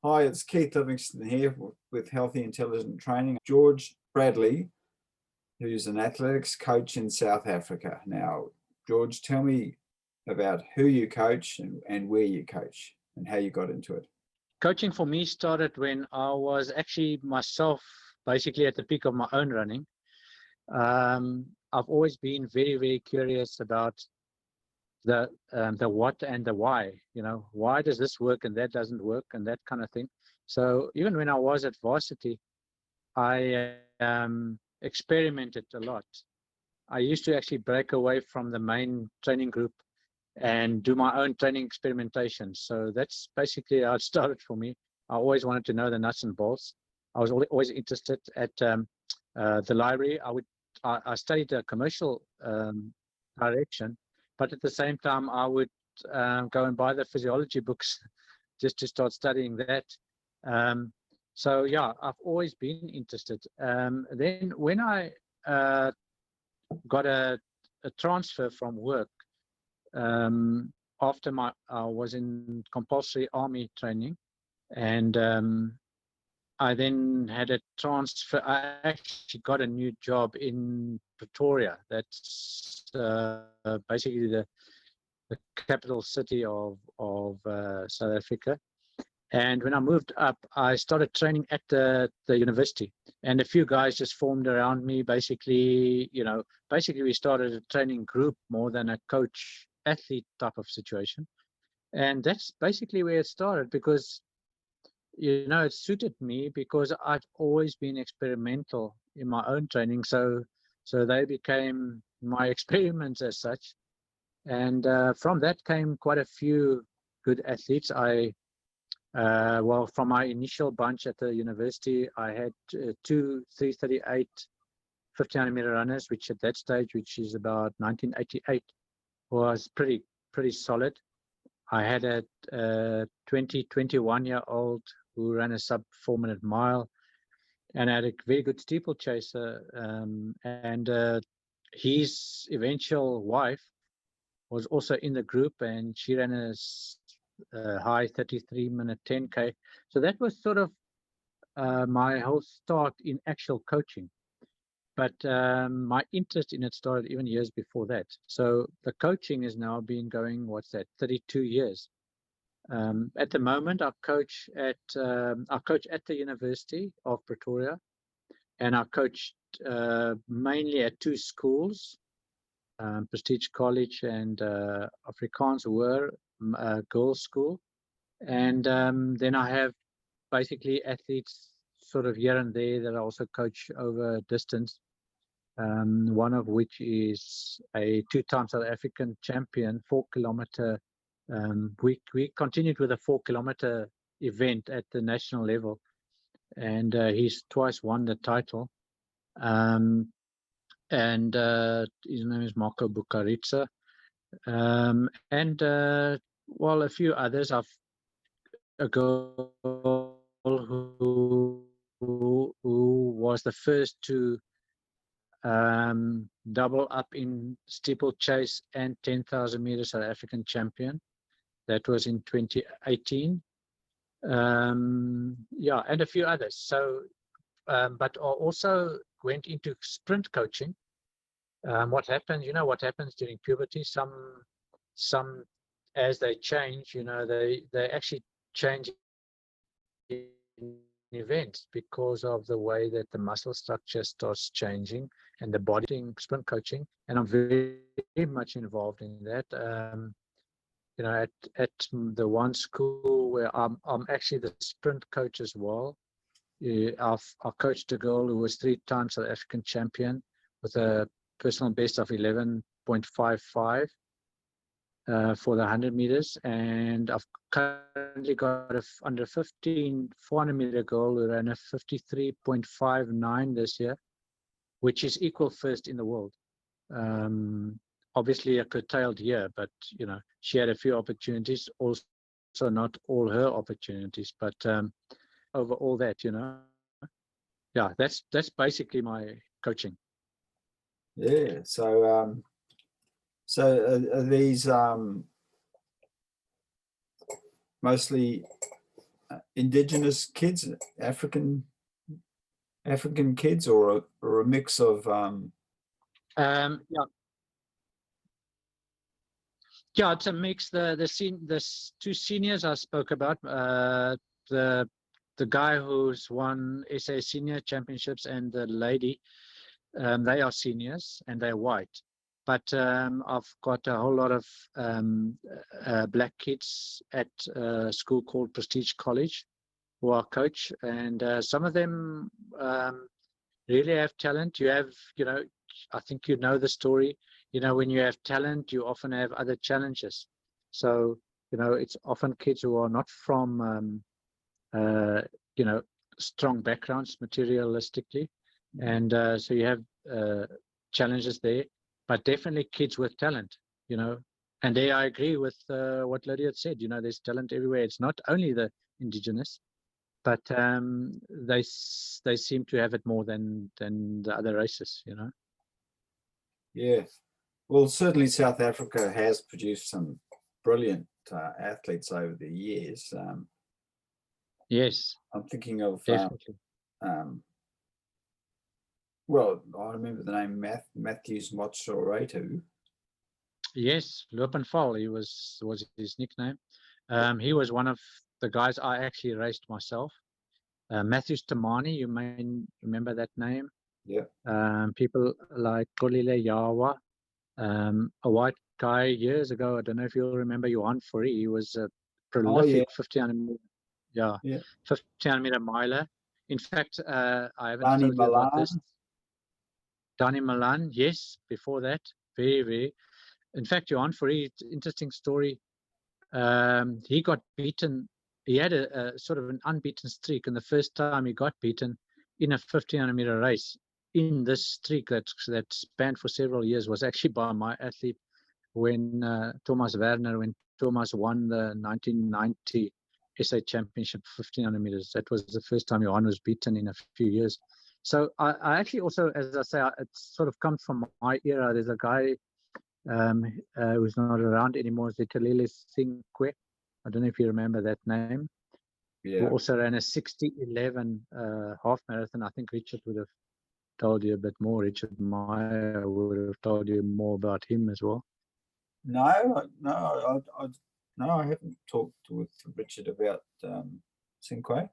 Hi, it's Keith Livingston here with Healthy Intelligent Training. George Bradley, who's an athletics coach in South Africa. Now, George, tell me about who you coach and where you coach and how you got into it. Coaching for me started when I was actually myself basically at the peak of my own running. I've always been very, very curious about the what and the why. Why does this work and that doesn't work and that kind of thing. So even when I was at varsity, I experimented a lot. I used to actually break away from the main training group and do my own training experimentation. So that's basically how it started for me. I always wanted to know the nuts and bolts. I was always interested at the library. I studied a commercial direction, but at the same time, I would go and buy the physiology books just to start studying that. So yeah, I've always been interested. Then when I got a transfer from work, after I was in compulsory army training, and I then had a transfer. I actually got a new job in Pretoria. That's basically the capital city of South Africa. And when I moved up, I started training at the university, and a few guys just formed around me. Basically, we started a training group more than a coach athlete type of situation. And that's basically where it started, because it suited me because I've always been experimental in my own training. So they became my experiments as such. And from that came quite a few good athletes. From my initial bunch at the university, I had two 338 1,500-meter runners, which at that stage, which is about 1988, was pretty solid. I had a 21-year-old who ran a sub 4-minute mile, and I had a very good steeplechaser. And his eventual wife was also in the group, and she ran a high 33-minute 10K. So that was sort of my whole start in actual coaching. But my interest in it started even years before that. So the coaching has now been going, 32 years. At the moment, I coach at the University of Pretoria, and I coached mainly at two schools, Prestige College and Afrikaans Hoër girls' school. And then I have basically athletes sort of here and there that I also coach over distance. One of which is a 2-time South African champion, 4-kilometer. We continued with a 4-kilometer event at the national level, and he's twice won the title. And his name is Marco Bukaritsa. And a few others. I've a girl who was the first to double up in steeplechase and 10,000 meter South African champion. That was in 2018. And a few others. So, but I also went into sprint coaching. What happens during puberty? Some as they change, they actually change in events because of the way that the muscle structure starts changing and the body. Sprint coaching, and I'm very much involved in that. At the one school where I'm actually the sprint coach as well. I coached a girl who was 3 times South African champion with a personal best of 11.55 for the 100 meters, and I've currently got under 15 400-meter girl who ran a 53.59 this year, which is equal first in the world. Obviously a curtailed year, but she had a few opportunities, also not all her opportunities, but over all that, that's basically my coaching. Yeah. So are these mostly indigenous kids, African kids, or a mix of Yeah, yeah, it's a mix. The two seniors I spoke about, the guy who's won SA Senior Championships and the lady, they are seniors and they're white. But I've got a whole lot of black kids at a school called Prestige College who are coach, and some of them really have talent. You have, I think you know the story. When you have talent, you often have other challenges. So, it's often kids who are not from, strong backgrounds materialistically. And so you have challenges there, but definitely kids with talent, And there I agree with what Lydia said, there's talent everywhere. It's not only the indigenous, but they seem to have it more than the other races, Yeah. Well, certainly South Africa has produced some brilliant athletes over the years. Yes, I'm thinking of definitely. Well, I remember the name Matthews Motsoretu. Yes, Lopenval, he was his nickname. He was one of the guys I actually raced myself. Matthews Tamani, you may remember that name. Yeah. People like Kolile Yawa, a white guy years ago. I don't know if you'll remember Johan Fourie. He was a prolific 50-meter miler. In fact, I haven't Danny told you about Milan. this. Danny Milan, yes. Before that, very, very. In fact, Johan Fourie, interesting story. He got beaten. He had a sort of an unbeaten streak, and the first time he got beaten in a 1500-meter race in this streak that spanned for several years was actually by my athlete when Thomas Werner, when Thomas won the 1990 SA Championship 1500 meters. That was the first time Johan was beaten in a few years. So I actually also, as I say, it sort of comes from my era. There's a guy who's not around anymore, Zitalele Sinkwe. I don't know if you remember that name. Yeah. Who also ran a 60-11 half marathon. I think Richard would have told you a bit more. Richard Meyer would have told you more about him as well. No, I haven't talked with Richard about Sinkwe.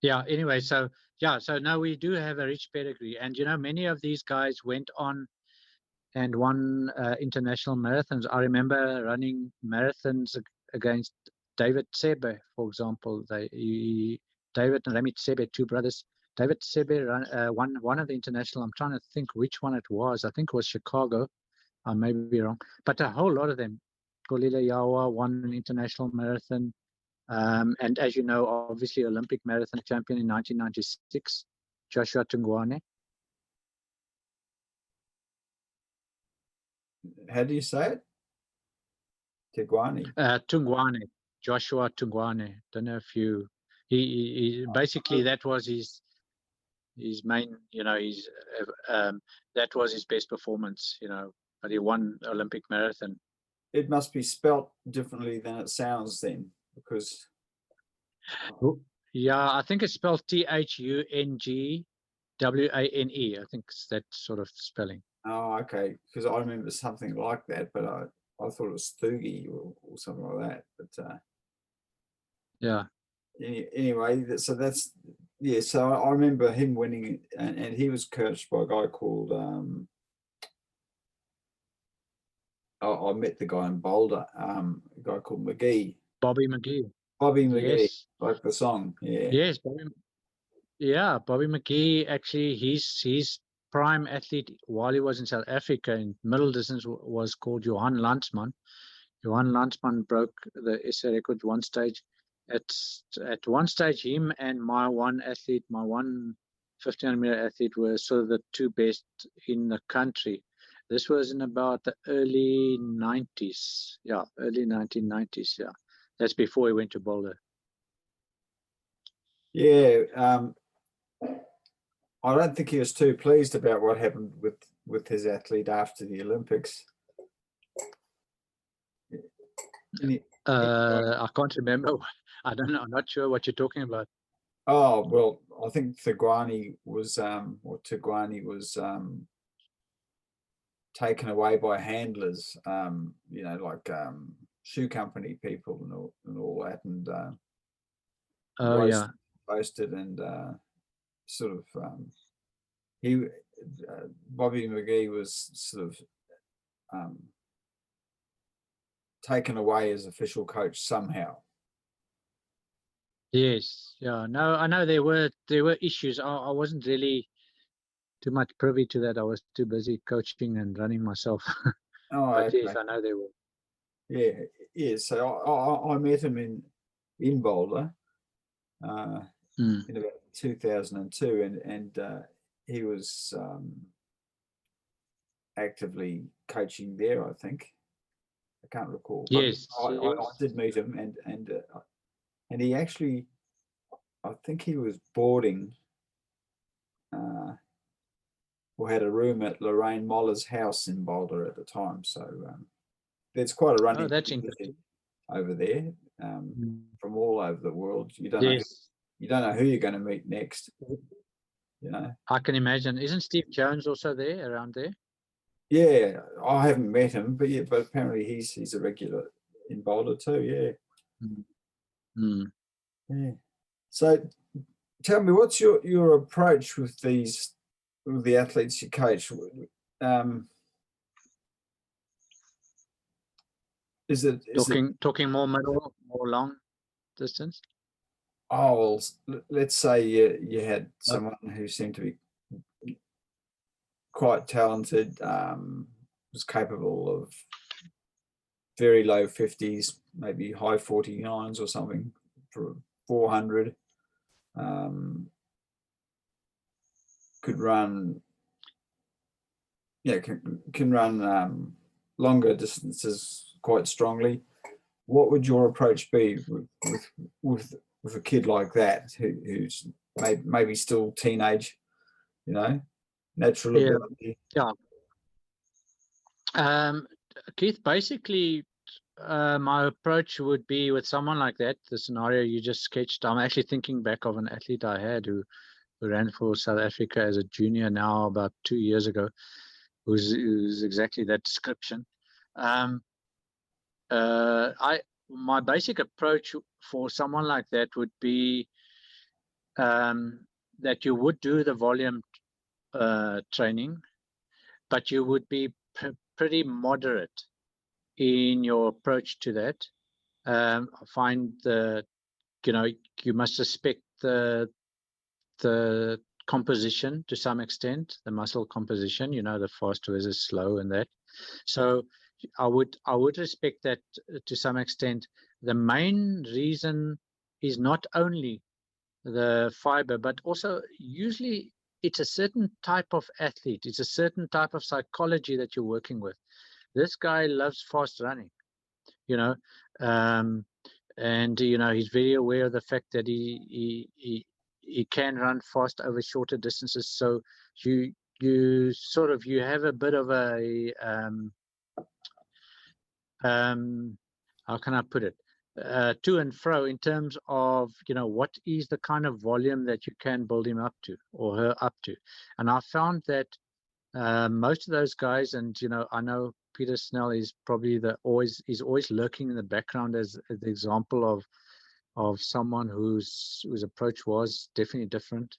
Yeah, anyway, so now we do have a rich pedigree, and many of these guys went on and won international marathons. I remember running marathons against David Sebe, for example. David and Remy Sebe, two brothers. David Sebe won one of the international. I'm trying to think which one it was. I think it was Chicago. I may be wrong, but a whole lot of them. Kolile Yawa won an international marathon. And as you know, obviously Olympic marathon champion in 1996, Joshua Tungwane. How do you say it? Tungwane. Tungwane, Joshua Tungwane. Don't know if you. He basically that was his main. That was his best performance. But he won Olympic marathon. It must be spelt differently than it sounds then, because. Yeah, I think it's spelled Thungwane. I think it's that sort of spelling. Oh, okay. Because I remember something like that, but I thought it was Thugi or something like that. But yeah. Anyway, so that's So I remember him winning, and he was coached by a guy called. I met the guy in Boulder. A guy called McGee. Bobby McGee. Bobby McGee, yes. like the song. Yeah. Yes, Bobby McGee. Actually, his prime athlete while he was in South Africa in middle distance was called Johan Landsman. Johan Landsman broke the SA record one stage. At one stage, him and my one 1500-meter athlete were sort of the two best in the country. This was in about the early 90s. Yeah, early 1990s. Yeah, that's before he went to Boulder. Yeah. I don't think he was too pleased about what happened with his athlete after the Olympics. Any, I can't remember. I don't know. I'm not sure what you're talking about. oh, well, I think Thagwani was, or Tagwani was taken away by handlers, like shoe company people and all that, and Oh yeah. roasted and sort of he Bobby McGee was sort of taken away as official coach somehow. Yes. Yeah. No, I know there were issues. I wasn't really too much privy to that. I was too busy coaching and running myself. Oh, But yes, okay. I know there were. Yeah. So I met him in Boulder in about 2002, and he was actively coaching there, I think. I can't recall, but Yes. I Yes. did meet him, and he actually, I think he was boarding or had a room at Lorraine Moller's house in Boulder at the time. So there's quite a Oh, running that's community interesting. over there from all over the world. You don't Yes. know who you're going to meet next. You know. I can imagine. Isn't Steve Jones also there, around there? Yeah, I haven't met him, but apparently he's a regular in Boulder too. Yeah. Mm. Yeah. So tell me, what's your approach with the athletes you coach? Is it Talking more middle, more long distance? well, let's say you had someone who seemed to be quite talented, was capable of very low 50s, maybe high 49s or something for 400. Could run, can run longer distances quite strongly. What would your approach be with a kid like that who's maybe still teenage, natural Yeah. ability? Yeah. Keith, basically, my approach would be with someone like that, the scenario you just sketched. I'm actually thinking back of an athlete I had who ran for South Africa as a junior now about 2 years ago, who's exactly that description. My basic approach for someone like that would be that you would do the volume training, but you would be pretty moderate in your approach to that. I find you must respect the composition to some extent, the muscle composition, the fast versus slow and that. So I would respect that to some extent. The main reason is not only the fiber, but also usually it's a certain type of athlete. It's a certain type of psychology that you're working with. This guy loves fast running, and he's very aware of the fact that he can run fast over shorter distances. So you have a bit of a how can I put it, to and fro in terms of what is the kind of volume that you can build him up to or her up to. And I found that most of those guys, and I know Peter Snell is probably always lurking in the background as the example of someone whose approach was definitely different.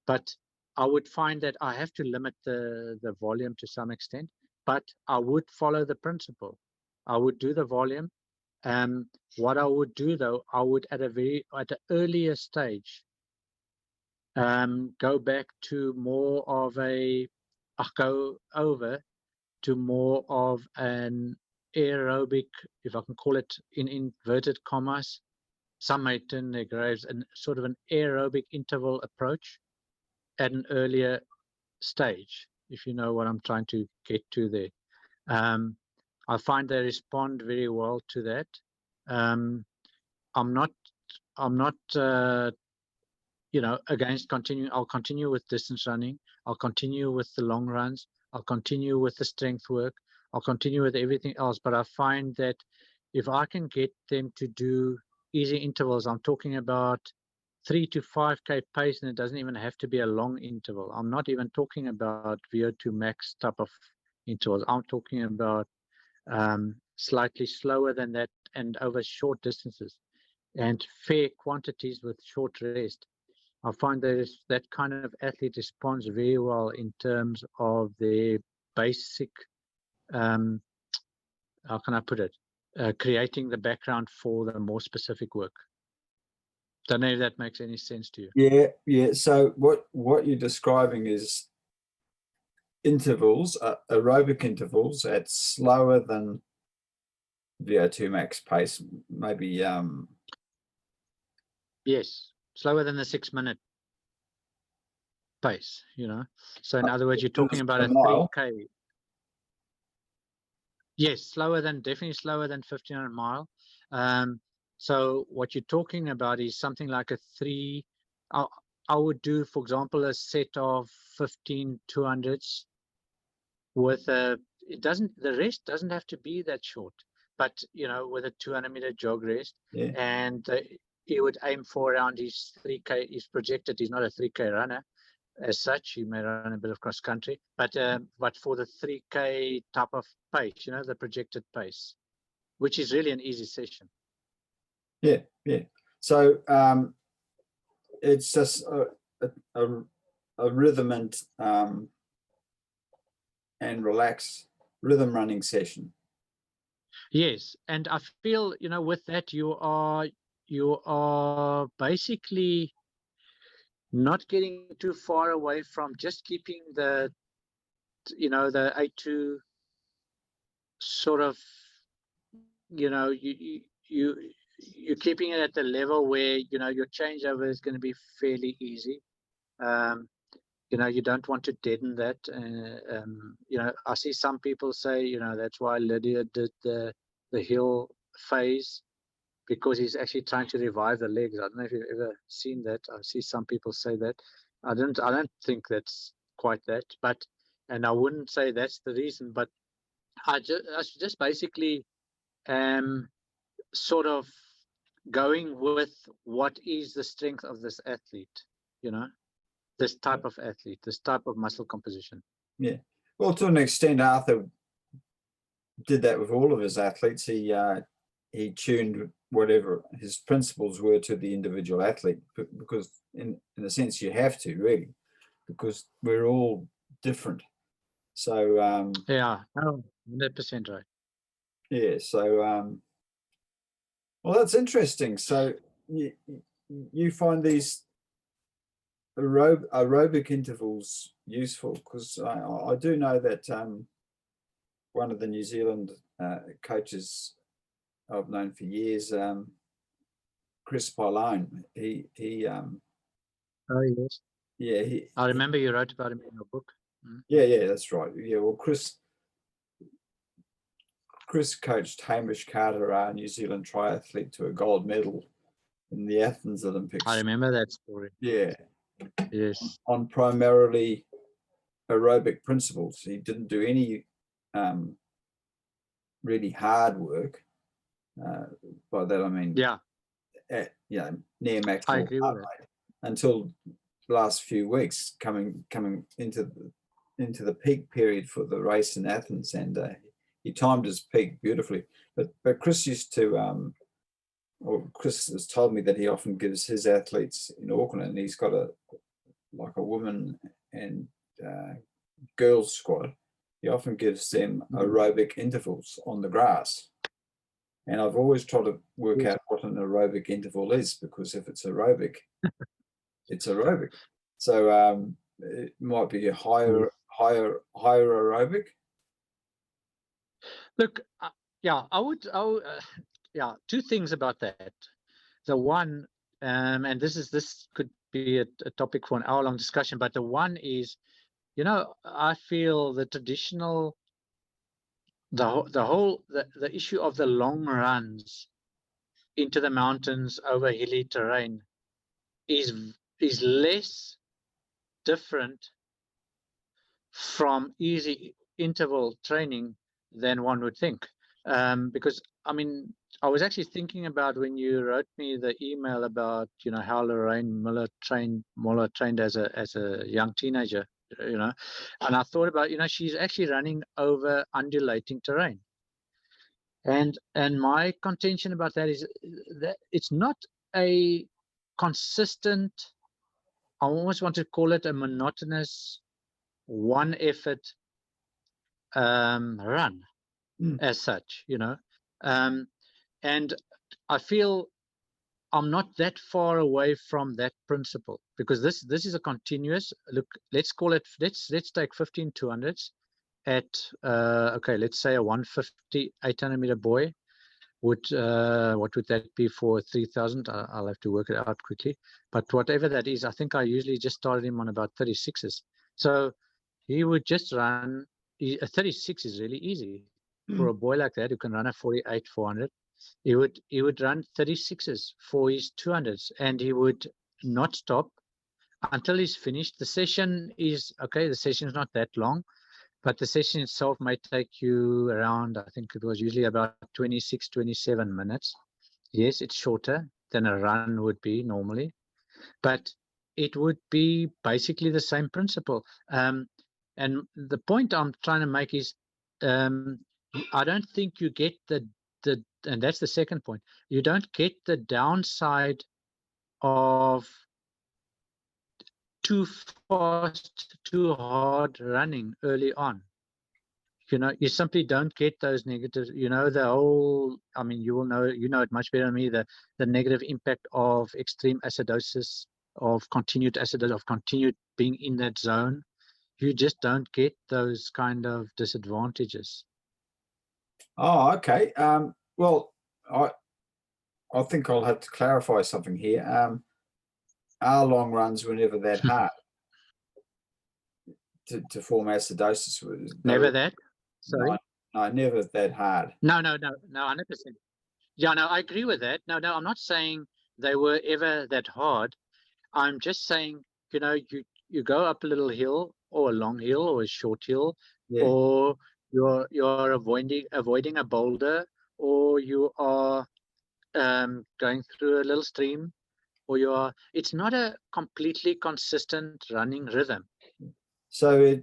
But I would find that I have to limit the volume to some extent, but I would follow the principle. I would do the volume. What I would do though, I would at an earlier stage go back to more of go over to more of an aerobic, if I can call it in inverted commas. Some may turn their graves, and sort of an aerobic interval approach at an earlier stage, if you know what I'm trying to get to there. I find they respond very well to that. I'm not against continuing. I'll continue with distance running. I'll continue with the long runs. I'll continue with the strength work. I'll continue with everything else. But I find that if I can get them to do easy intervals, I'm talking about 3 to 5K pace, and it doesn't even have to be a long interval. I'm not even talking about VO2 max type of intervals. I'm talking about slightly slower than that and over short distances and fair quantities with short rest. I find that kind of athlete responds very well in terms of their basic, how can I put it, creating the background for the more specific work. Don't know if that makes any sense to you. Yeah. So what you're describing is intervals, aerobic intervals at slower than VO2 max pace, maybe. Yes, slower than the 6-minute pace, So in other words, you're talking about a 3K. Yes, definitely slower than 1500 mile. So what you're talking about is something like a three. I would do, for example, a set of 15 200s with the rest doesn't have to be that short, but with a 200-meter jog rest. Yeah. And he would aim for around his 3K. He's projected he's not a 3K runner as such. He may run a bit of cross country, but for the 3K type of pace, the projected pace, which is really an easy session. Yeah. So it's just a rhythm and relax rhythm running session. Yes, and I feel with that you are basically not getting too far away from just keeping the A2 sort of you're keeping it at the level where your changeover is going to be fairly easy. You don't want to deaden that. I see some people say that's why Lydia did the hill phase, because he's actually trying to revive the legs. I don't know if you've ever seen that. I see some people say that. I don't think that's quite that, and I wouldn't say that's the reason, but I just basically sort of going with what is the strength of this athlete, this type of athlete, this type of muscle composition. Yeah. Well, to an extent, Arthur did that with all of his athletes. He tuned whatever his principles were to the individual athlete, because in a sense you have to, really, because we're all different. So yeah, 100% right. Yeah. So well, that's interesting. So you find these aerobic intervals useful, because I do know that one of the New Zealand coaches I've known for years, Chris Pylone, he oh yes, yeah, I remember you wrote about him in your book. Yeah, that's right. Yeah, well, Chris coached Hamish Carter, our New Zealand triathlete, to a gold medal in the Athens Olympics. I remember that story. Yeah. Yes. On primarily aerobic principles. He didn't do any really hard work. By that I mean, near maximal heart rate until the last few weeks, coming into the peak period for the race in Athens, and he timed his peak beautifully. But Chris used to, or Chris has told me that he often gives his athletes in Auckland, and he's got a woman and girls squad. He often gives them aerobic intervals on the grass. And I've always tried to work out what an aerobic interval is, because if it's aerobic, it's aerobic. So it might be a higher aerobic. Look, I would, two things about that. The one, and this could be a topic for an hour-long discussion, but the one is, I feel the traditional, the issue of the long runs into the mountains over hilly terrain is less different from easy interval training than one would think. Because I mean, I was actually thinking about when you wrote me the email about, how Lorraine Muller trained as a young teenager, and I thought about, she's actually running over undulating terrain. And my contention about that is that it's not a consistent, I almost want to call it a monotonous one effort run as such, and I feel I'm not that far away from that principle, because this is a continuous look. Let's call it, let's take 15 200s at okay, let's say a 150 800 meter boy would, what would that be for 3000? I'll have to work it out quickly, but whatever that is, I think I usually just started him on about 36s. So he would just run, a 36 is really easy for a boy like that who can run a 48 400. He would run 36s for his 200s, and he would not stop until he's finished. The session is okay. The session is not that long, but the session itself might take you around, I think it was usually about 26, 27 minutes. Yes, it's shorter than a run would be normally, but it would be basically the same principle. And the point I'm trying to make is, I don't think you get and that's the second point. You don't get the downside of too fast, too hard running early on. You simply don't get those negatives. The whole, I mean, you will know, it much better than me, the negative impact of extreme acidosis, of continued acidosis, of continued being in that zone. You just don't get those kind of disadvantages. Oh, okay. Well, I think I'll have to clarify something here. Our long runs were never that hard to form acidosis. Never that? Sorry? No, never that hard. No, 100%. Yeah, no, I agree with that. No, I'm not saying they were ever that hard. I'm just saying, you go up a little hill, or a long hill, or a short hill, Yeah. or you're avoiding a boulder, or you are going through a little stream, or it's not a completely consistent running rhythm. So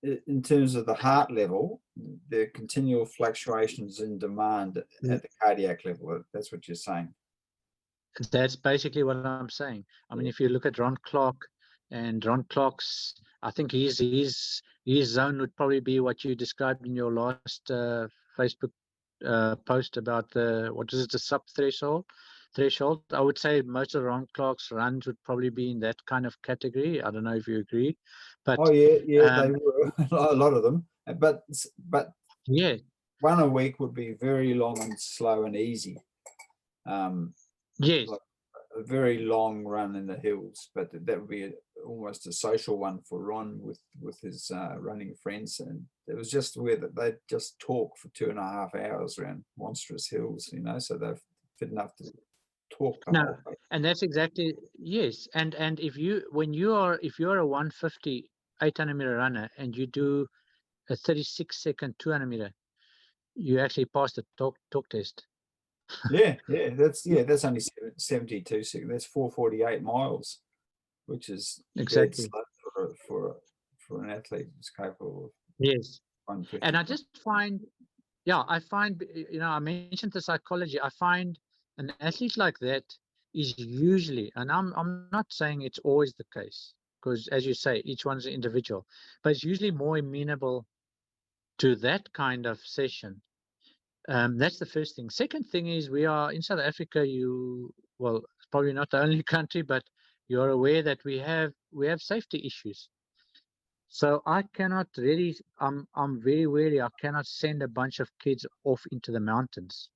in terms of the heart level, there are continual fluctuations in demand at the cardiac level. That's what you're saying. That's basically what I'm saying. I mean, if you look at Ron Clark, and Ron Clark's, I think his zone would probably be what you described in your last Facebook post about the sub threshold. I would say most of Ron Clark's runs would probably be in that kind of category. I don't know if you agree, but oh yeah, they were a lot of them. But yeah, one a week would be very long and slow and easy. yes, like a very long run in the hills, but that would be almost a social one for Ron with his running friends, and it was just where they'd just talk for 2.5 hours around monstrous hills, so they're fit enough to talk the whole way. And that's exactly, yes. And if you're a 150 800 meter runner and you do a 36-second 200 meter, you actually pass the talk test. That's only 72 seconds. That's 448 miles, which is exactly dead slow for an athlete who's capable of. Yes. 150. And I just find, I mentioned the psychology. I find an athlete like that is usually, and I'm not saying it's always the case, because as you say, each one's an individual, but it's usually more amenable to that kind of session. That's the first thing. Second thing is, we are in South Africa. It's probably not the only country, but you're aware that we have safety issues. So I cannot really, I'm very wary. I cannot send a bunch of kids off into the mountains,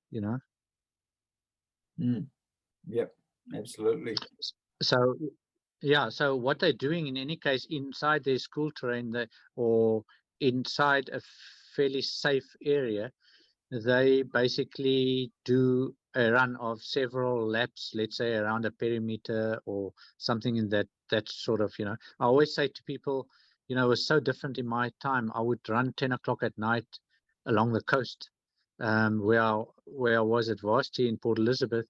Yep, absolutely. So, so what they're doing in any case inside their school terrain, or inside a fairly safe area, they basically do a run of several laps, let's say around a perimeter or something in that sort of, I always say to people, it was so different in my time. I would run 10 o'clock at night along the coast, where I was at varsity in Port Elizabeth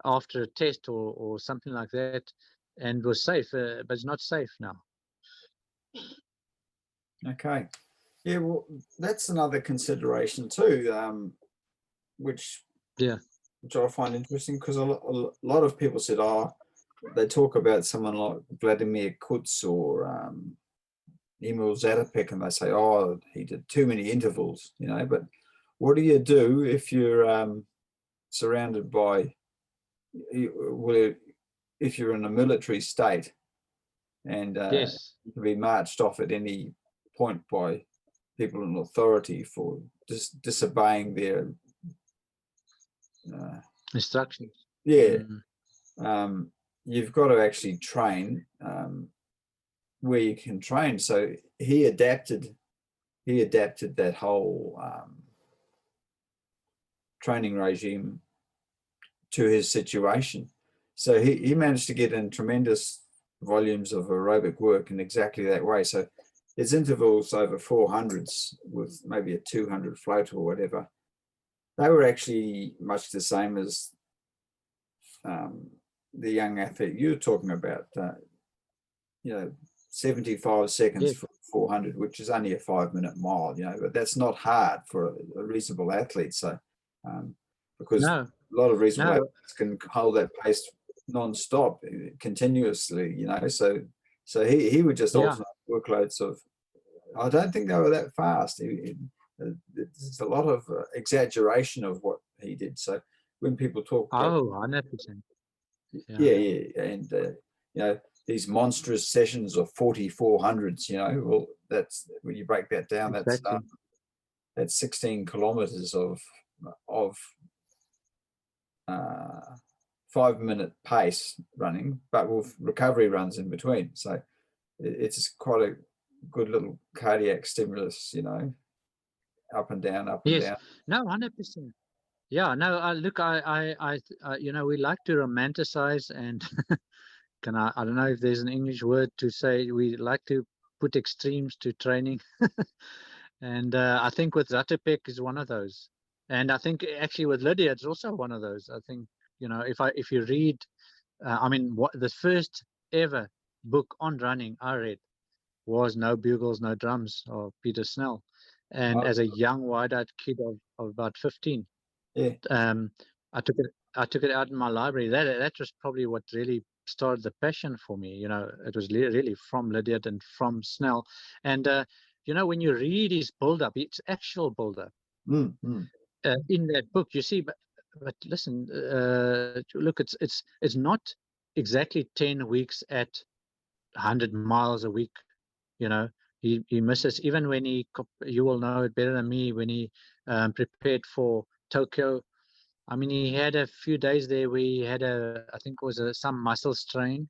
after a test or something like that, and was safe, but it's not safe now. Okay. Yeah, well, that's another consideration too, which I find interesting, because a lot of people said, they talk about someone like Vladimir Kutz or Emil Zatopek, and they say, he did too many intervals, but what do you do if you're surrounded by, if you're in a military state and Yes. you can be marched off at any point by people in authority for disobeying their instructions? Yeah. You've got to actually train where you can train. So he adapted that whole training regime to his situation. So he managed to get in tremendous volumes of aerobic work in exactly that way. So his intervals over 400s with maybe a 200 float or whatever, they were actually much the same as the young athlete you're talking about, 75 seconds for 400, which is only a 5-minute mile, but that's not hard for a reasonable athlete. So, because a lot of reasonable athletes can hold that pace non-stop, continuously, so he would just alternate workloads of, I don't think they were that fast. There's a lot of exaggeration of what he did. So when people talk, 100%. And these monstrous sessions of 4400s, well, that's when you break that down, that's 16 kilometers of 5-minute pace running, but with recovery runs in between. So it's quite a good little cardiac stimulus, up and down, up and down. No, 100%. Yeah, no, look, I we like to romanticize, and I don't know if there's an English word to say, we like to put extremes to training. And I think with Zatopek is one of those. And I think actually with Lydia, it's also one of those. I think, if you read, what the first ever book on running I read was No Bugles, No Drums of Peter Snell. And as a young wide-eyed kid of about 15, I took it out in my library. That was probably what really started the passion for me. It was really from Lydiard and from Snell. And when you read his build-up, it's actual build-up in that book. You see, but listen, look, it's not exactly 10 weeks at 100 miles a week. He misses, even when you will know it better than me, when he prepared for Tokyo. He had a few days there where he had I think it was some muscle strain.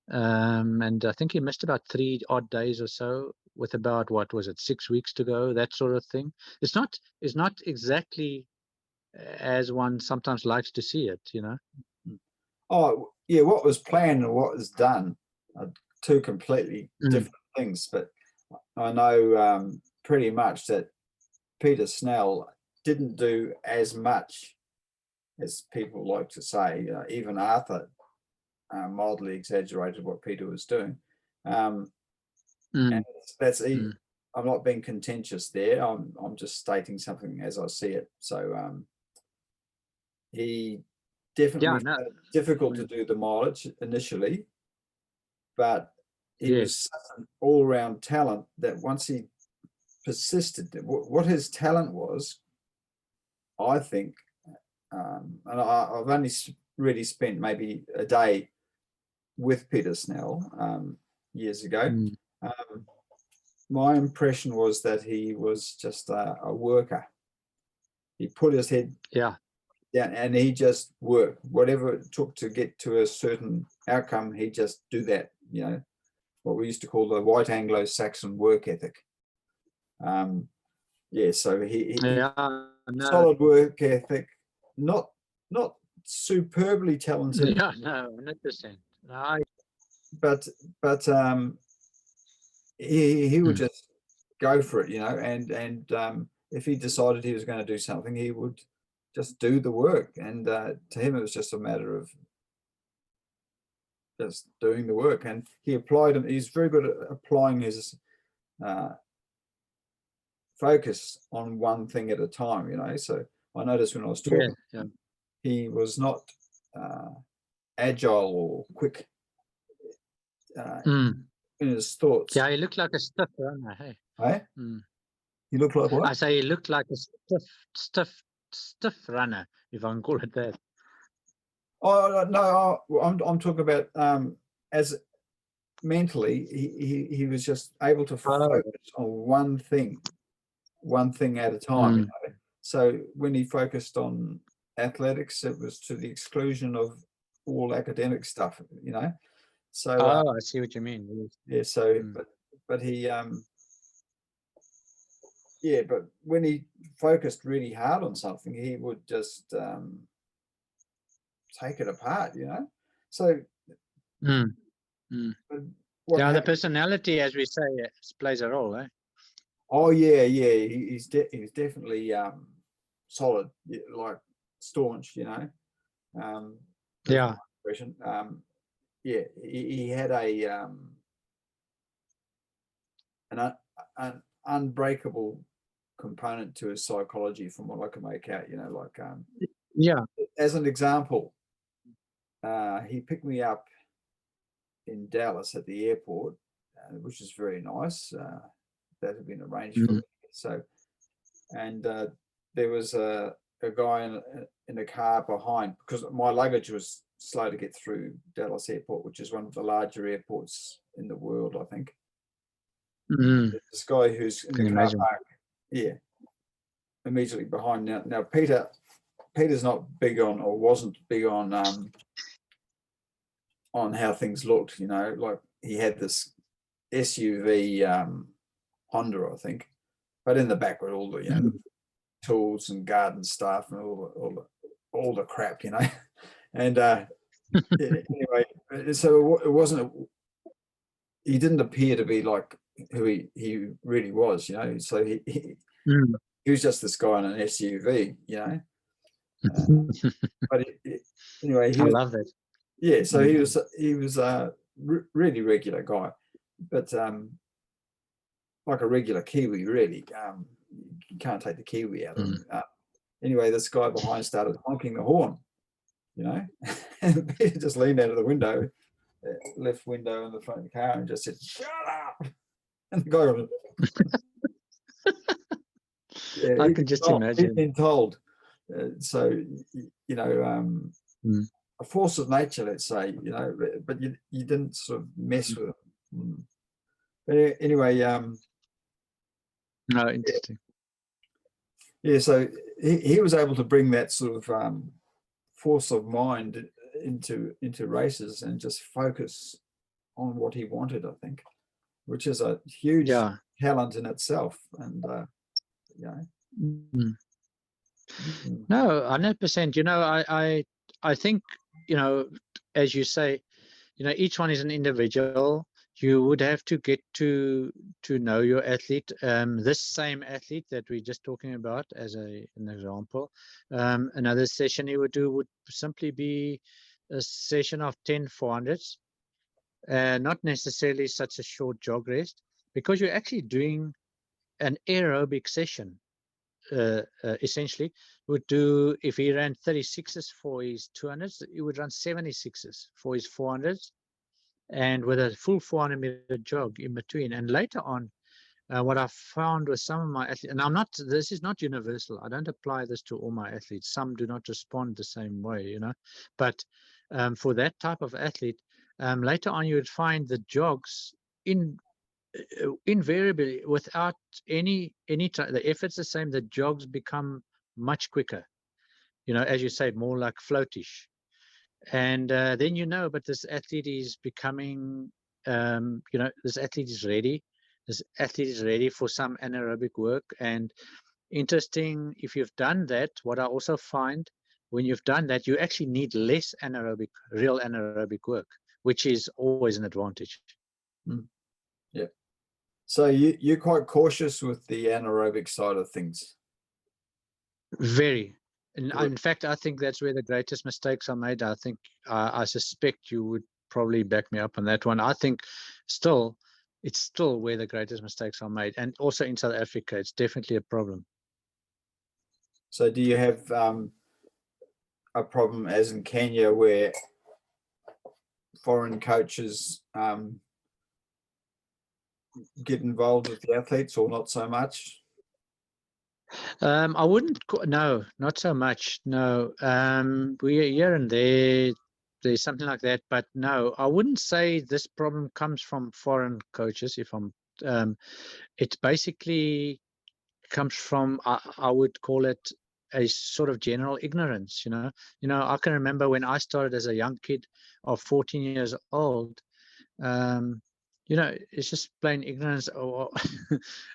And I think he missed about 3 odd days or so, with about, 6 weeks to go, that sort of thing. It's not exactly as one sometimes likes to see it, Oh, yeah, what was planned and what was done are two completely different things. But I know pretty much that Peter Snell didn't do as much as people like to say. Even Arthur mildly exaggerated what Peter was doing. And that's I'm not being contentious there. I'm just stating something as I see it. So he definitely found it difficult to do the mileage initially, but he was such an all-round talent that once he persisted, what his talent was, I think, and I've only really spent maybe a day with Peter Snell years ago. My impression was that he was just a worker. He put his head down and he just worked. Whatever it took to get to a certain outcome, he just do that, what we used to call the white Anglo-Saxon work ethic. So he solid work ethic, not superbly talented. Yeah, no, 100%. But he would just go for it, and if he decided he was going to do something, he would just do the work. And to him, it was just a matter of just doing the work. And he applied, and he's very good at applying his focus on one thing at a time, you know. So I noticed when I was talking, he was not agile or quick in his thoughts. Yeah, he looked like a stiff runner. Hey, hey? He looked like what? I say he looked like a stiff runner, if I can call it that. Oh no, I'm talking about as mentally, he was just able to focus on one thing at a time. You know? So when he focused on athletics, it was to the exclusion of all academic stuff, you know. So I see what you mean. Yeah. So, but he yeah, but when he focused really hard on something, he would just take it apart, you know. So yeah, the personality, as we say, plays a role, eh? Oh yeah, he's definitely solid, like staunch, you know. Yeah. Yeah, he had an unbreakable component to his psychology, from what I can make out, you know. Like yeah, as an example, he picked me up in Dallas at the airport, which is very nice. That had been arranged for me. So, and there was a guy in a car behind, because my luggage was slow to get through Dallas Airport, which is one of the larger airports in the world, I think. This guy who's in the car park, yeah, immediately behind. Now Peter's not big on, or wasn't big on how things looked, you know. Like he had this SUV Honda, I think, but in the back were all the, you know, tools and garden stuff and all the crap, you know. And anyway, so it wasn't. He didn't appear to be like who he really was, you know. So he was just this guy in an SUV, you know. But anyway, I love it. Yeah, so he was a really regular guy, but like a regular Kiwi, really. You can't take the Kiwi out of him. Anyway, this guy behind started honking the horn, you know, and Peter just leaned out of the window, left window in the front of the car, and just said, "Shut up!" And the guy went, yeah, I can just imagine. He'd been told. So, you know, a force of nature, let's say, you know, but you didn't sort of mess with it. But anyway, no, interesting. Yeah, so he was able to bring that sort of force of mind into races and just focus on what he wanted, I think, which is a huge talent in itself. And no, 100%. You know, I think, you know, as you say, you know, each one is an individual. You would have to get to know your athlete. This same athlete that we're just talking about as an example, another session he would do would simply be a session of 10 400s, not necessarily such a short jog rest, because you're actually doing an aerobic session. Essentially, would do, if he ran 36s for his 200s, he would run 76s for his 400s, and with a full 400-meter jog in between. And later on, what I found with some of my athletes, and this is not universal, I don't apply this to all my athletes, some do not respond the same way, you know, but for that type of athlete, later on you would find the jogs invariably, without any the effort's the same, the jogs become much quicker, you know, as you say, more like floatish. And then, you know, but this athlete is becoming, you know, this athlete is ready for some anaerobic work. And interesting, if you've done that, what I also find, when you've done that, you actually need less real anaerobic work, which is always an advantage. Yeah. So you're quite cautious with the anaerobic side of things. Very. And Good. in fact, I think that's where the greatest mistakes are made. I think, I suspect you would probably back me up on that one. I think still, it's still where the greatest mistakes are made. And also in South Africa, it's definitely a problem. So do you have a problem as in Kenya where foreign coaches get involved with the athletes, or not so much? I wouldn't, no, not so much. No, we here and there's something like that, but no, I wouldn't say this problem comes from foreign coaches. If I'm, it basically comes from, I would call it a sort of general ignorance. I can remember when I started as a young kid of 14 years old. It's just plain ignorance. Or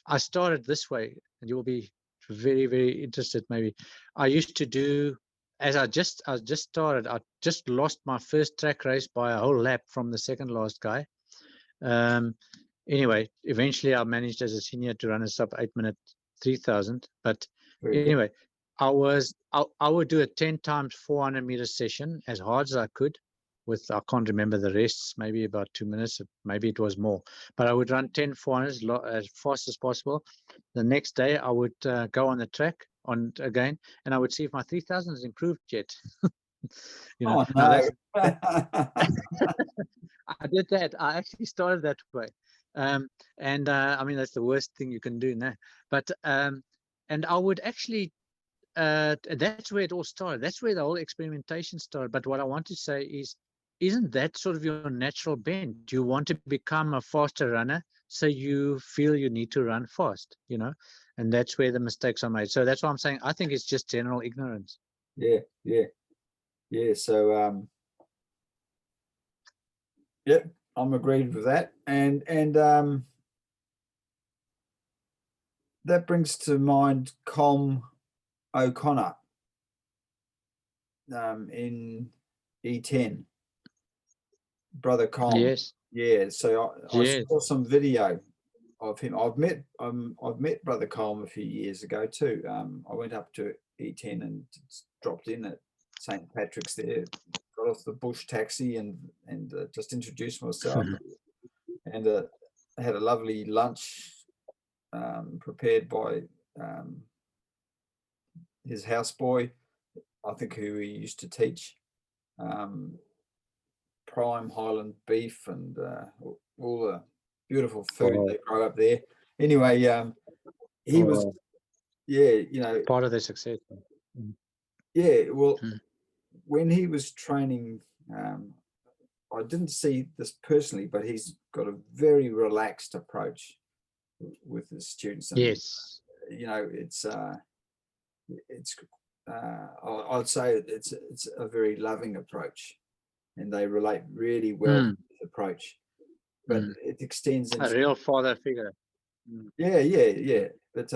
I started this way, and you will be very, very interested. Maybe I used to do, as I just started. I just lost my first track race by a whole lap from the second last guy. Anyway, eventually I managed as a senior to run a sub 8-minute 3000. But Very good. anyway, I would do a 10 times 400-meter session as hard as I could. With, I can't remember the rests, maybe about 2 minutes, maybe it was more. But I would run 10 400s as fast as possible. The next day I would go on the track again, and I would see if my 3000 has improved yet. Oh Now no. I did that. I actually started that way. And I mean, that's the worst thing you can do now. But and I would actually, that's where it all started. That's where the whole experimentation started. But what I want to say is, isn't that sort of your natural bent? You want to become a faster runner, so you feel you need to run fast, and that's where the mistakes are made. So that's why I'm saying I think it's just general ignorance. Yeah. So yeah, I'm agreed with that. And that brings to mind Colm O'Connor in E10. Brother Colm. Yes. Yeah. So I Yes. saw some video of him. I've met Brother Colm a few years ago too. I went up to E10 and dropped in at St. Patrick's there, got off the bush taxi and just introduced myself, and had a lovely lunch prepared by his houseboy, I think, who he used to teach. Prime Highland beef and all the beautiful food they grow up there. Anyway, he was, part of the success. Yeah, well, when he was training, I didn't see this personally, but he's got a very relaxed approach with his students. And, yes. I'd say it's a very loving approach, and they relate really well to his approach. But it extends into a real father figure. Yeah. But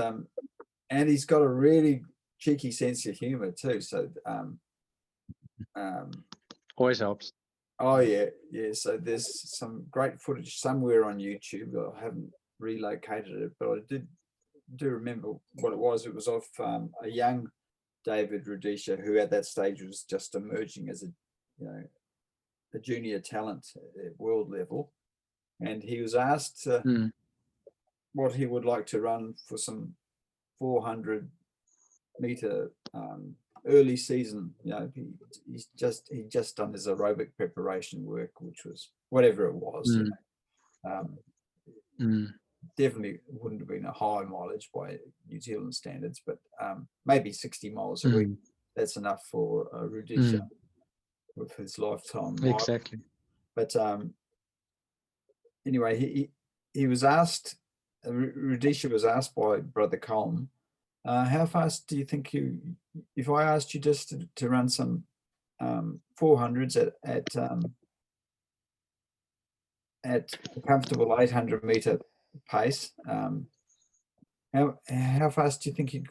and he's got a really cheeky sense of humor too. So always helps. Oh yeah. So there's some great footage somewhere on YouTube. I haven't relocated it, but I do remember what it was. It was of a young David Rudisha, who at that stage was just emerging as a junior talent at world level, and he was asked what he would like to run for some 400-meter early season. He's just done his aerobic preparation work, which was whatever it was. Definitely wouldn't have been a high mileage by New Zealand standards, but maybe 60 miles a week. That's enough for Rudisha with his lifetime mileage. Exactly. But anyway, he was asked, Rudisha was asked by Brother Colm, how fast do you think if I asked you just to run some 400s at a comfortable 800-meter pace, how fast do you think you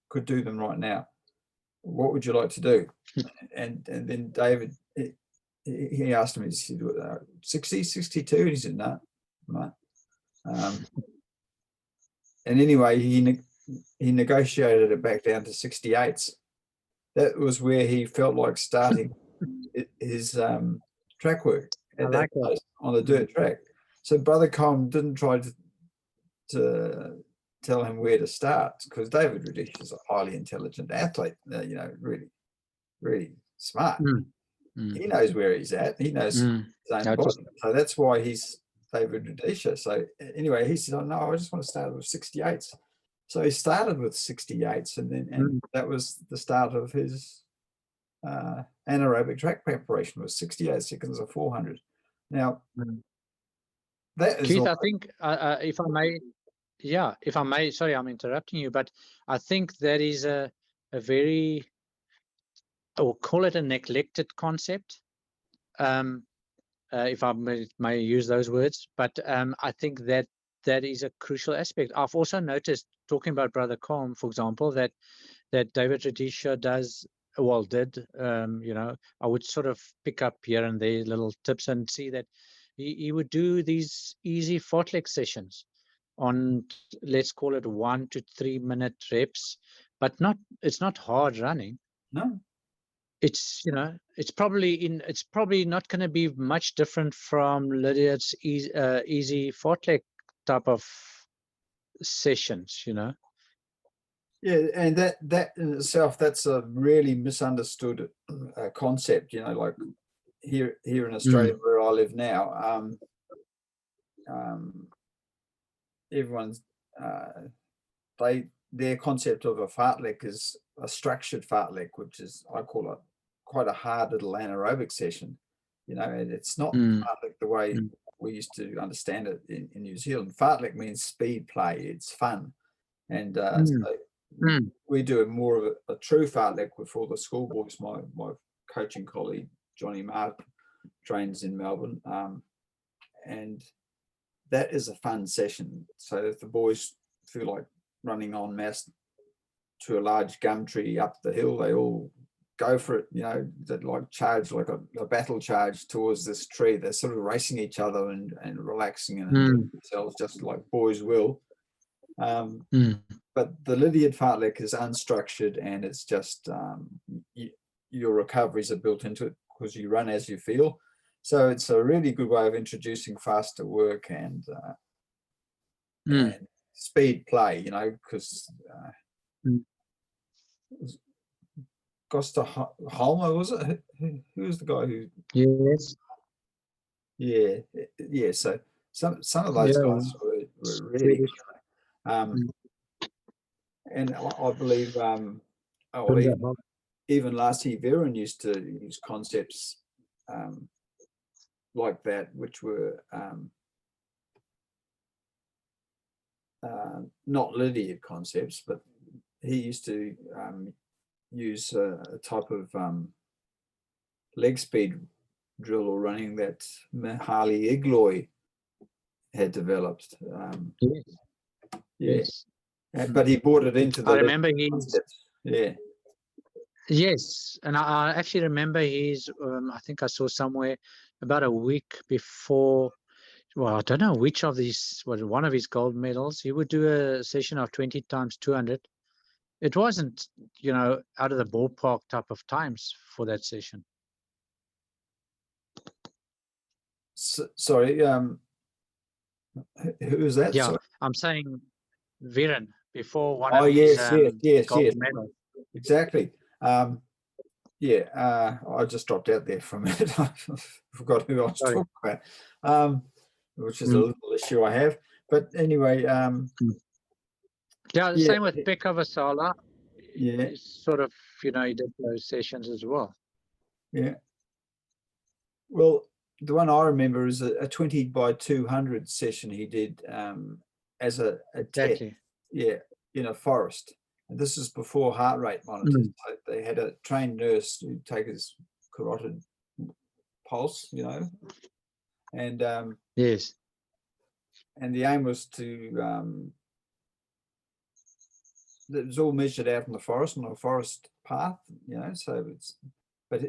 could do them right now? What would you like to do? And then David, he asked him, he said, 60, 62? And he said, no. And anyway, he he negotiated it back down to 68s. That was where he felt like starting his track work I at that like that. place on the dirt track. So Brother Com didn't try to tell him where to start, because David Radish is a highly intelligent athlete, you know, really, really smart. He knows where he's at. He knows his own body. So that's why he's David Rudisha. So anyway, he said, "Oh no, I just want to start with 68s." So he started with 68s, and that was the start of his anaerobic track preparation, was 68 seconds of 400. Now, that is Keith, I think if I may, sorry, I'm interrupting you, but I think that is a very, or call it a neglected concept, if I may use those words. But I think that is a crucial aspect. I've also noticed, talking about Brother Com, for example, that David Radisha did, you know, I would sort of pick up here and there little tips and see that he would do these easy fartlek sessions on, let's call it 1 to 3 minute reps, but it's not hard running. No. It's, you know, it's probably not going to be much different from Lydiard's easy fartlek type of sessions, you know. Yeah, and that in itself, that's a really misunderstood concept. You know, like here in Australia, where I live now, everyone's their concept of a fartlek is a structured fartlek, which is, I call it, quite a hard little anaerobic session. You know, and it's not fartlek the way we used to understand it in New Zealand. Fartlek means speed play, it's fun, and so we do more of a true fartlek with all the schoolboys. My coaching colleague Johnny Mark trains in Melbourne, and that is a fun session. So if the boys feel like running en masse to a large gum tree up the hill, they all go for it. You know, that like charge, like a battle charge towards this tree. They're sort of racing each other and relaxing and enjoying themselves, just like boys will. But the Lydiard fartlek is unstructured, and it's just your recoveries are built into it because you run as you feel. So it's a really good way of introducing faster work and speed play, you know, because Costa Halma, was it? Who was the guy who? Yes. Yeah. So some of those guys were really good. And I believe even Lassie Viren used to use concepts like that, which were not Lydiard concepts, but he used to use a type of leg speed drill or running that Mihaly Igloy had developed. Yes. But he brought it into the. I remember concepts. Yeah. Yes, and I actually remember I think I saw somewhere about a week before. Well, I don't know which of these was one of his gold medals. He would do a session of 20 times 200. It wasn't, you know, out of the ballpark type of times for that session. Sorry, who was that? Yeah, sorry? I'm saying Viren before one of his gold medals. Exactly. I just dropped out there for a minute. I forgot who I was talking about, which is a little issue I have. But anyway, same with Pekka Vasala. Yeah, he's sort of, you know, he did those sessions as well. Yeah. Well, the one I remember is a 20 by 200 session he did as a test. Yeah, in a forest. And this is before heart rate monitors. So they had a trained nurse who'd take his carotid pulse, you know, and yes, and the aim was to it was all measured out in the forest on a forest path, you know. So it's, but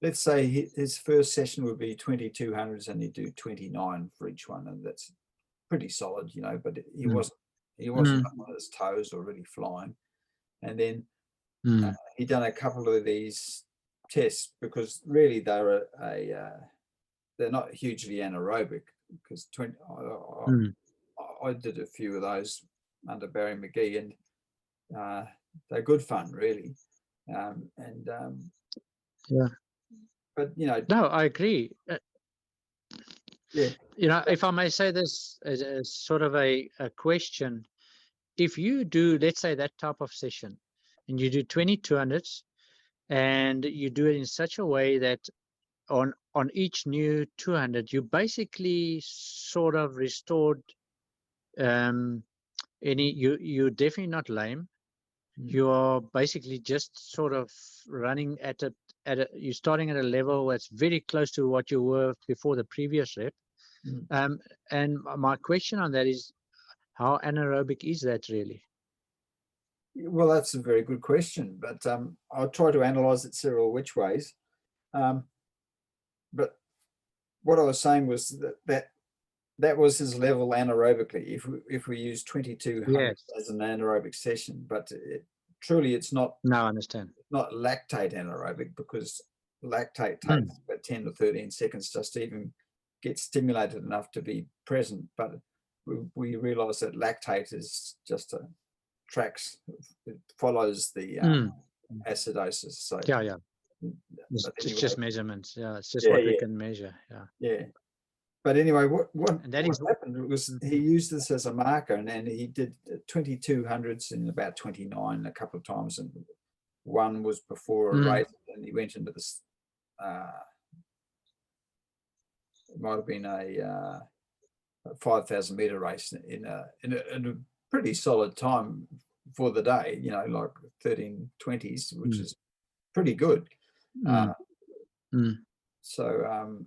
let's say his first session would be 2200s, and he'd do 29 for each one, and that's pretty solid, you know. But he he wasn't up on his toes, already flying. And then he'd done a couple of these tests, because really they're not hugely anaerobic, because I did a few of those under Barry McGee, and they're good fun, really. Yeah. But No, I agree. yeah, If I may say this as sort of a question, if you do, let's say, that type of session, and you do 20 200s, and you do it in such a way that on each new 200, you basically sort of restored you're definitely not lame. You are basically just sort of running you're starting at a level that's very close to what you were before the previous rep. And my question on that is, how anaerobic is that really? well, that's a very good question, but I'll try to analyze it several which ways. But what I was saying was that was his level anaerobically, if we use 2200 as an anaerobic session. But truly, it's not. No, I understand. Not lactate anaerobic, because lactate takes about 10 to 13 seconds just to even get stimulated enough to be present. But we realize that lactate is just tracks, it follows the acidosis. So yeah. It's just measurements. Yeah, it's just what we can measure. Yeah. But anyway, what happened was he used this as a marker, and he did 2200s in about 29 a couple of times, and one was before a race, and he went into this. It might have been a 5,000 meter race in a pretty solid time for the day. Like 13:20s, which is pretty good. So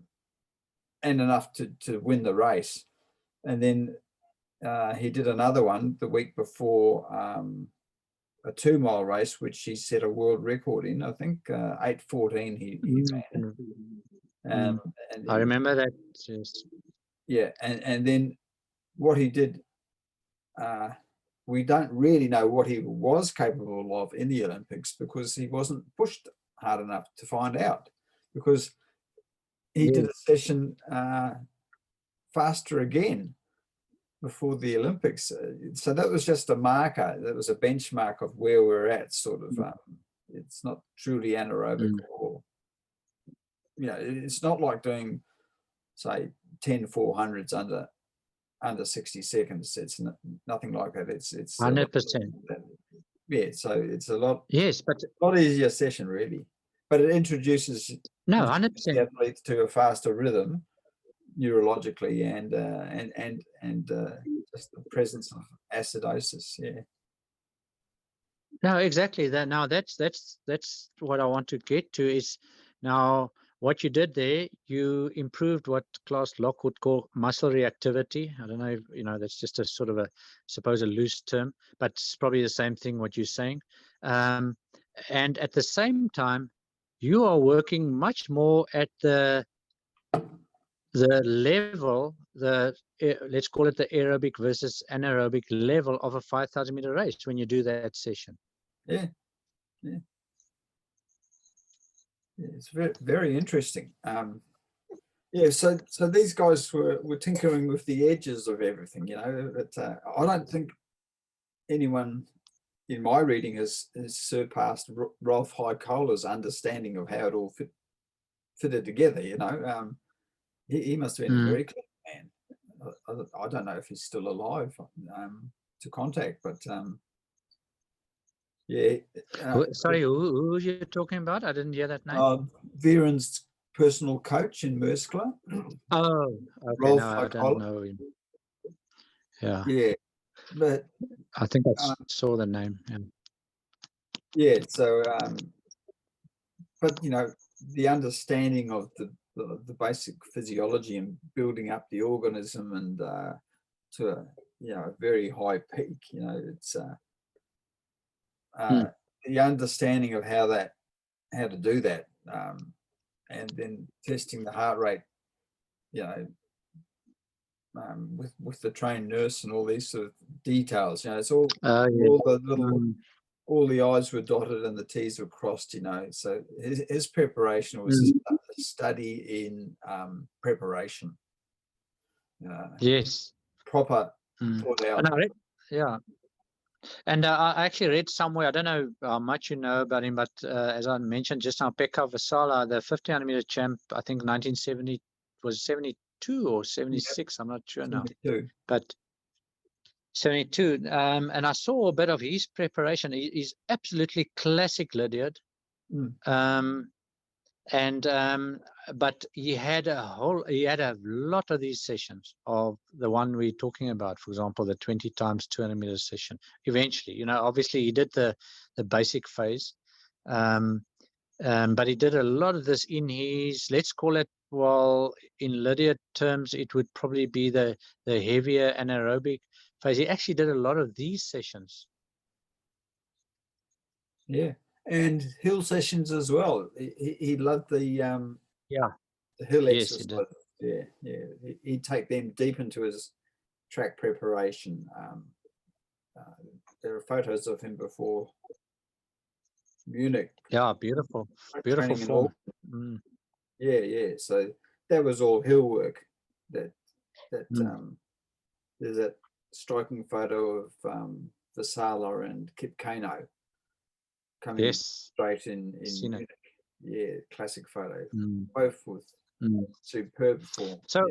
and enough to win the race. And then he did another one the week before, a 2-mile race, which he set a world record in. I think 8:14 he ran. And I remember that. Yes. Yeah, and then what he did, we don't really know what he was capable of in the Olympics, because he wasn't pushed hard enough to find out, because he did a session faster again before the Olympics. So that was just a marker. That was a benchmark of where we're at, sort of. It's not truly anaerobic, or, it's not like doing, say, 10 400s under 60 seconds. It's nothing like that. It's 100%. Yeah, so it's a lot. Yes, but a lot easier session, really. But it introduces 100% athletes to a faster rhythm neurologically, and just the presence of acidosis. Yeah. No, exactly. That's what I want to get to, is now what you did there. You improved what Klaus Locke would call muscle reactivity. I don't know if, that's just a sort of a loose term, but it's probably the same thing what you're saying. And at the same time, you are working much more at the level, let's call it the aerobic versus anaerobic level of a 5,000 meter race when you do that session. Yeah. It's very, very interesting. Yeah, so these guys were tinkering with the edges of everything, but I don't think anyone in my reading has surpassed Rolf Heikola's understanding of how it all fitted together. He must have been a very clever man. I don't know if he's still alive to contact, but yeah. Sorry, who are you talking about? I didn't hear that name. Viren's personal coach in Merskla. Oh, okay. Rolf No, I don't know him. Yeah, but I think I saw the name. Yeah, so but the understanding of the basic physiology and building up the organism, and to a very high peak, it's the understanding of how to do that, and then testing the heart rate, with the trained nurse and all these sort of details. You know, it's all Yeah. all the little Mm, all the I's were dotted and the T's were crossed. You know, so his preparation was mm, a study in preparation, yes. proper Mm. thought And out. I read, yeah. And I actually read somewhere, I don't know how much you know about him, but as I mentioned just now, Pekka Vasala, the 50-meter champ, I think 1970 was 72 or 76, I'm not sure now, Too. but 72. And I saw a bit of his preparation. He's absolutely classic Lydiard. Mm. And but he had a lot of these sessions of the one we're talking about, for example, the 20 times 200 meters session. Eventually, you know, obviously he did the basic phase, but he did a lot of this in his, let's call it, well, in Lydiard terms, it would probably be the heavier anaerobic phase. He actually did a lot of these sessions. Yeah, and hill sessions as well. He loved the Yeah. hill Yes, he exercise. did. Yeah. He'd take them deep into his track preparation. There are photos of him before Munich. Yeah, beautiful Training in all. form. Mm. Yeah. So that was all hill work. That Mm. there's that striking photo of Vasala and Kip Kano coming Yes, straight in seen it. Munich. Yeah, classic photo. Mm. Both with Mm. superb form. So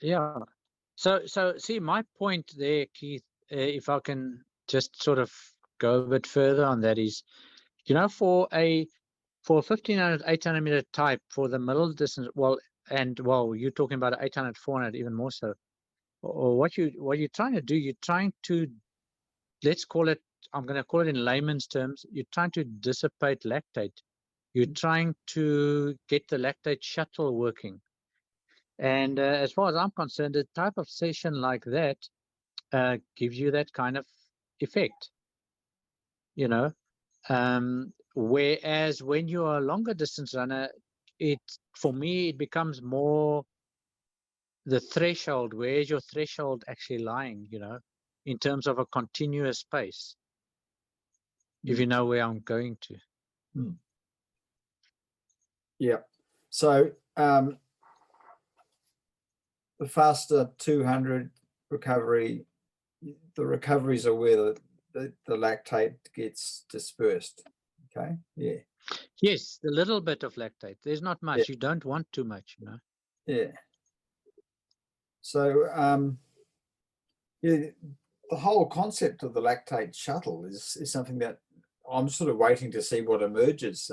yeah, so see my point there, Keith. If I can just sort of go a bit further on that is, you know, for a 1500, 800 meter type for the middle distance, well, you're talking about 800, 400, even more so. Or what you're trying to do, you're trying to, let's call it, I'm going to call it in layman's terms, you're trying to dissipate lactate. You're trying to get the lactate shuttle working. And as far as I'm concerned, a type of session like that gives you that kind of effect, you know. Whereas when you're a longer distance runner, for me, it becomes more the threshold. Where's your threshold actually lying, you know, in terms of a continuous pace, if you know where I'm going to. Yeah. So the faster 200 recovery, the recoveries are where the lactate gets dispersed. Okay. Yeah. Yes, the little bit of lactate. There's not much. Yeah. You don't want too much, you know. Yeah. So yeah, the whole concept of the lactate shuttle is something that I'm sort of waiting to see what emerges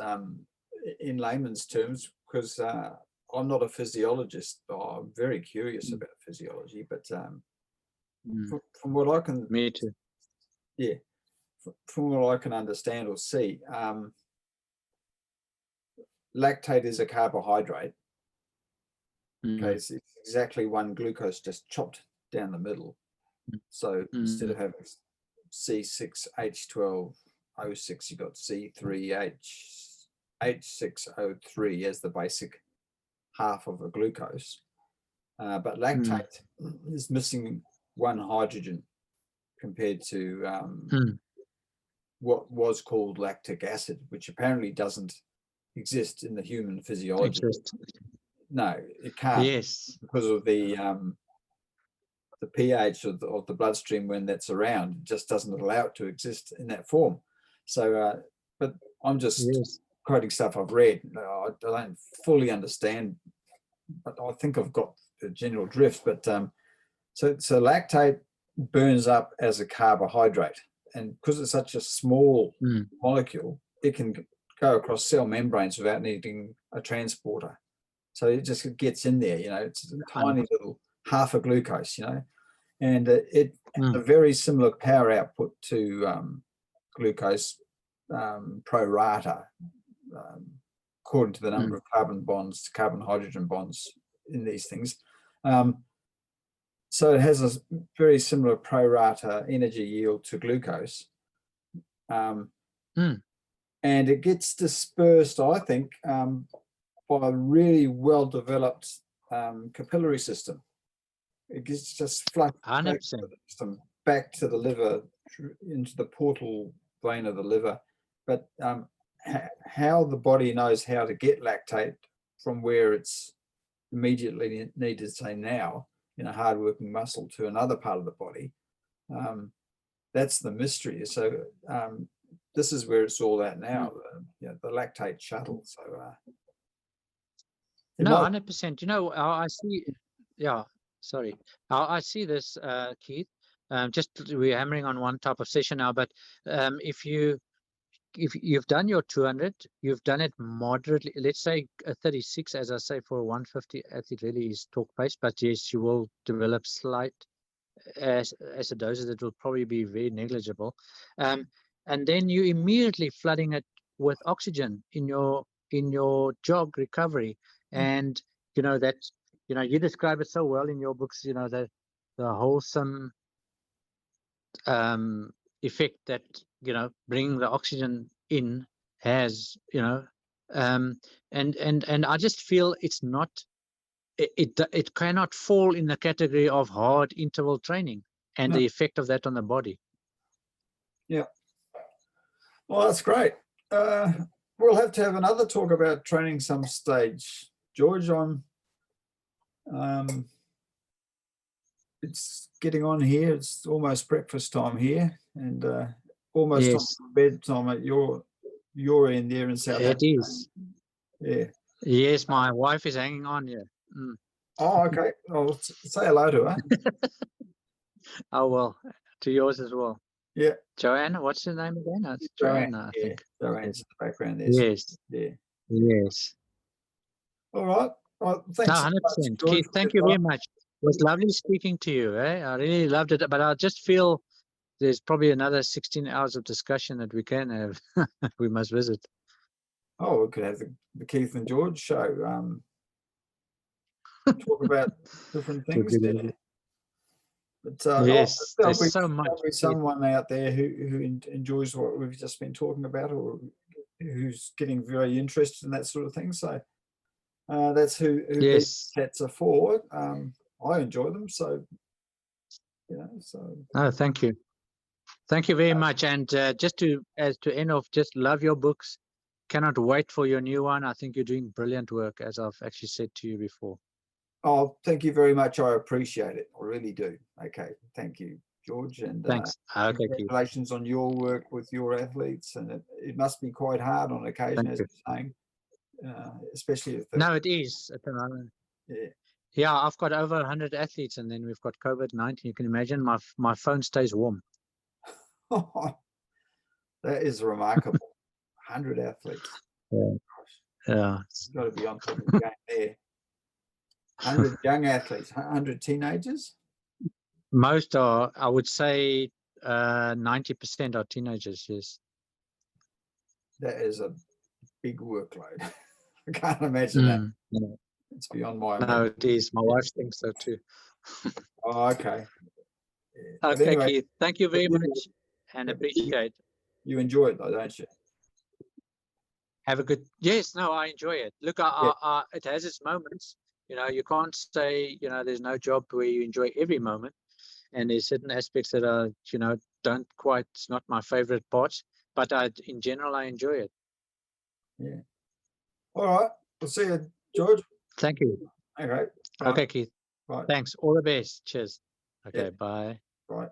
in layman's terms, because I'm not a physiologist. I'm very curious about physiology, but from what I can, Me too. yeah, from what I can understand or see, lactate is a carbohydrate. Okay, so it's exactly one glucose just chopped down the middle. So instead of having C6H12O6, you got C3H6O3 as the basic half of a glucose. But lactate is missing one hydrogen compared to what was called lactic acid, which apparently doesn't exist in the human physiology. No, it can't. Yes. Because of the pH of the bloodstream when that's around, it just doesn't allow it to exist in that form. So, but I'm just quoting stuff I've read. I don't fully understand, but I think I've got the general drift. But so lactate burns up as a carbohydrate, and because it's such a small molecule, it can go across cell membranes without needing a transporter. So it just gets in there, you know. It's a tiny little half a glucose, you know, and it has a very similar power output to glucose pro rata, according to the number of carbon bonds, carbon hydrogen bonds in these things. So it has a very similar pro rata energy yield to glucose. And it gets dispersed, I think, by a really well-developed capillary system. It gets just flushed back to 100%. the system, back to the liver, into the portal vein of the liver. But how the body knows how to get lactate from where it's immediately needed, say now, in a hard-working muscle to another part of the body, that's the mystery. So this is where it's all at now, the lactate shuttle. So No, 100%. You know, I see. Yeah, sorry. I see this, Keith. Just we're hammering on one type of session now, but if you've done your 200, you've done it moderately. Let's say a 36, as I say, for a 150 athlete really is talk pace. But yes, you will develop slight acidosis that will probably be very negligible, and then you immediately flooding it with oxygen in your jog recovery. And you know that, you describe it so well in your books, the wholesome effect that bringing the oxygen in has, and I just feel it's not, it cannot fall in the category of hard interval training and No. the effect of that on the body. Yeah. Well, that's great. We'll have to have another talk about training some stage, George. It's getting on here. It's almost breakfast time here, and almost Yes, on bedtime at your end there in South Africa. it is. Yeah. Yes, my wife is hanging on here. Oh, okay. I'll say hello to her. Oh, well, to yours as well. Yeah. Joanna, what's her name again? It's Joanna, I think. Joanne's in the background there. Yes. Yeah. Yes. All right. Well, thanks. No, so much, 100%. George, Keith, for thank your you very time. much. It was lovely speaking to you. I really loved it, but I just feel there's probably another 16 hours of discussion that we can have. We must visit. Oh, we could have the Keith and George show. Talk about different things. Yeah. But Yes, there'll there's so much. be someone out there who enjoys what we've just been talking about, or who's getting very interested in that sort of thing. So that's who these Yes. chats are for. I enjoy them, so So Oh, thank you. Thank you very much. And just to end off, just love your books. Cannot wait for your new one. I think you're doing brilliant work, as I've actually said to you before. oh, thank you very much. I appreciate it. I really do. Okay, thank you, George, and Thanks. Okay, Keith. congratulations on your work with your athletes. And it must be quite hard on occasion, Thank as you. you're saying, especially if No, it is at the moment. Yeah, I've got over 100 athletes, and then we've got COVID-19. You can imagine my phone stays warm. That is remarkable. 100 athletes. Yeah. Yeah. You've got to be on top of the game there. 100 young athletes, 100 teenagers. Most are, I would say, 90% are teenagers. Yes. That is a big workload. I can't imagine that. Yeah. It's beyond my No, imagination. it is. My wife thinks so too. Oh, okay. Yeah. But Okay, anyway, Keith. Thank you very much, and appreciate. You enjoy it though, don't you? Have a good. Yes, no, I enjoy it. Look, it has its moments. You can't say, there's no job where you enjoy every moment. And there's certain aspects that are, don't quite, it's not my favorite part, but in general, I enjoy it. Yeah. All right. We'll see you, George. Thank you. Okay. Okay, Keith. Bye. Thanks. All the best. Cheers. Okay, Yeah. bye. Bye.